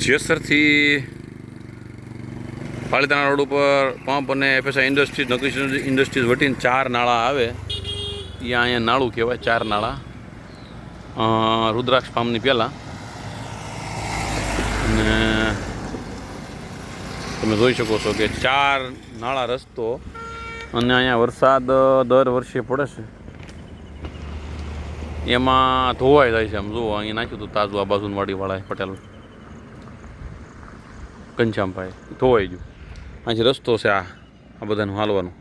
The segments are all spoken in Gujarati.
જેસરથી પાલિતાણા રોડ ઉપર પંપ અને FSI ઇન્ડસ્ટ્રીઝ નકરી ઇન્ડસ્ટ્રીઝ વટીને 4 નાળા આવે. અહીંયા નાળું કહેવાય 4 નાળા રુદ્રાક્ષ ફાર્મની પહેલાં. અને તમે જોઈ શકો છો કે 4 નાળા રસ્તો અને અહીંયા વરસાદ દર વર્ષે પડે છે. એમાં ધોવાઈ જાય છે. આમ જુઓ અહીંયા નાખ્યું હતું તાજું આ બાજુની વાડીવાળાએ પટેલ ઘનશ્યામભાઈ ધોવાઈ ગયું. અહીંથી રસ્તો છે આ બધાનું હાલવાનું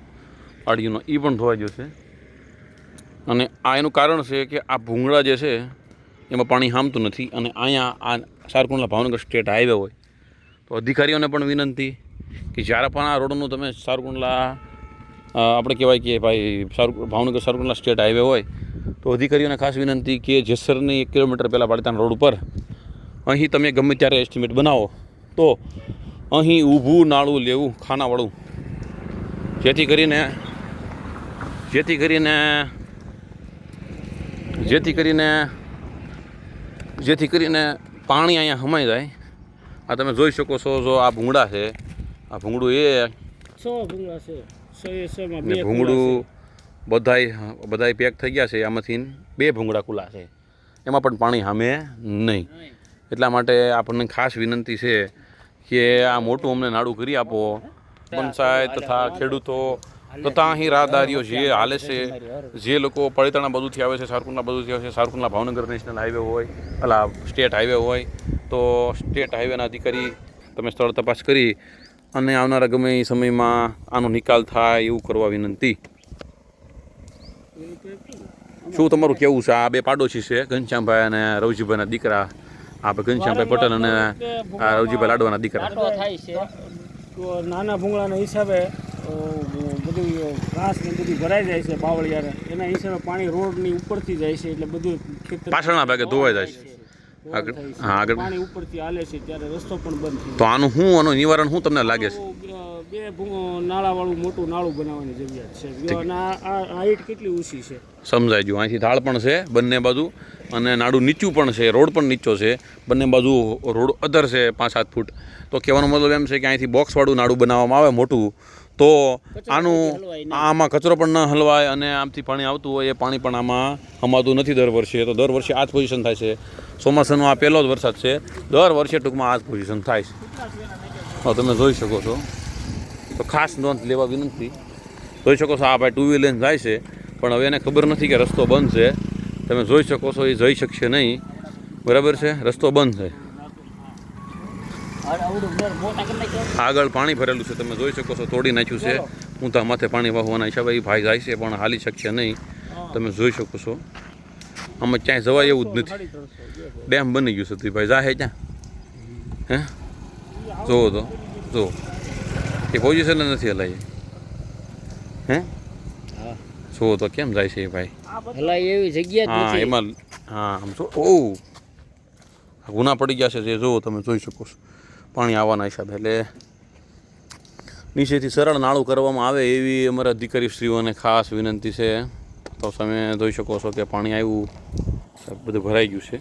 વાડીનો એ પણ ધોવાઈ ગયો છે. અને આ એનું કારણ છે કે આ ભૂંગળા જે છે એમાં પાણી હામતું નથી. અને અહીંયા આ સારકુંડલા ભાવનગર સ્ટેટ હાઈવે હોય તો અધિકારીઓને પણ વિનંતી કે જ્યારે પણ આ રોડનું તમે સારકુંડલા આપણે કહેવાય કે ભાઈ ભાવનગર સારકુંડલા સ્ટેટ હાઈવે હોય તો અધિકારીઓને ખાસ વિનંતી કે જેસરની 1 કિલોમીટર પહેલાં પાલિતાણા રોડ ઉપર અહીં તમે ગમે ત્યારે એસ્ટિમેટ બનાવો તો અહીં ઊભું નાળું લેવું ખાનાવાળું, જેથી કરીને પાણી અહીંયા હમાઈ જાય. આ તમે જોઈ શકો છો. જો આ ભૂંગળા છે, આ ભૂંગળું ભૂંગળું બધાય પેક થઈ ગયા છે. આમાંથી 2 ભૂંગળા ખુલ્લા છે, એમાં પણ પાણી સામે નહીં. એટલા માટે આપણને ખાસ વિનંતી છે કે આ મોટું અમને નાળું કરી આપો. પંચાયત તથા ખેડૂતો તથા અહીં રાહદારીઓ જે હાલે છે, જે લોકો પાલિતાણા બાજુથી આવે છે, સારકુંડલા બાજુથી આવે છે, સારકુંડલા ભાવનગર નેશનલ હાઈવે હોય, સ્ટેટ હાઈવે હોય તો સ્ટેટ હાઈવેના અધિકારી તમે સ્થળ તપાસ કરી અને આવનારા ગમે એ સમયમાં આનો નિકાલ થાય એવું કરવા વિનંતી. શું તમારું કેવું છે? આ 2 પાડોશી છે, ઘનશ્યામભાઈ અને રવજીભાઈના દીકરા. આ ઘનશ્યામભાઈ પટેલ અને આ રવજીભાઈ લાડવાના દીકરા. નાના ભૂંગળાના હિસાબે બધું ઘાસ ને બધું ભરાઈ જાય છે બાવળિયાને, એના હિસાબે પાણી રોડની ઉપરથી જાય છે એટલે બધું પાછળના ભાગે ધોવાઈ જાય છે. આગળ પાણી ઉપરથી હાલે છે ત્યારે રસ્તો પણ બંધ થઈ. તો આનું નિવારણ શું તમને લાગે છે? 2 નાળાવાળું મોટું નાળું બનાવવાની જરૂરિયાત છે. અને આ હાઈટ કેટલી ઊંચી છે સમજાઈ ગયું. અહીંથી ઢાળ પણ છે બંને બાજુ અને નાળું નીચું પણ છે, રોડ પણ નીચો છે, બંને બાજુ રોડ અધર છે 5-7 ફૂટ. તો કહેવાનો મતલબ એમ છે કે અહીંથી બોક્સવાળું નાળું બનાવવામાં આવે મોટું તો આમાં કચરો પણ ન હલવાય અને આમથી પાણી આવતું હોય એ પાણી પણ આમાં હમાતું નથી દર વર્ષે. તો દર વર્ષે આ જ પોઝિશન થાય છે. ચોમાસાનો આ પહેલો જ વરસાદ છે, દર વર્ષે ટૂંકમાં આ જ પોઝિશન થાય છે. તો તમે જોઈ શકો છો. તો ખાસ નોંધ લેવા વિનંતી. જોઈ શકો છો આ ભાઈ 2 વ્હીલર જાય છે પણ હવે એને ખબર નથી કે રસ્તો બંધ છે. તમે જોઈ શકો છો એ જઈ શકશે નહીં. બરાબર છે, રસ્તો બંધ છે. આગળ પાણી ભરેલું છે, તમે જોઈ શકો છો. તોડી નાખ્યું છે. ઊંધા માથે પાણી વાહવાના હિસાબે ભાઈ જાય છે પણ હાલી શકશે નહીં. તમે જોઈ શકો છો. આમાં ક્યાંય જવાય એવું જ નથી. ડેમ બની ગયું છે તો ભાઈ જાય ક્યાં? હે જોવો તો જો એ પોઝિશન નથી હલાય. હે જોવો તો કેમ જાય છે એ ભાઈ? હા એમાં આમ જો ગુના પડી ગયા છે જે જુઓ તમે જોઈ શકો છો પાણી આવવાના હિસાબે. એટલે નીચેથી સરળ નાળું કરવામાં આવે એવી અમારા અધિકારીશ્રીઓને ખાસ વિનંતી છે. તો તમે જોઈ શકો છો કે પાણી આવ્યું બધું ભરાઈ ગયું છે.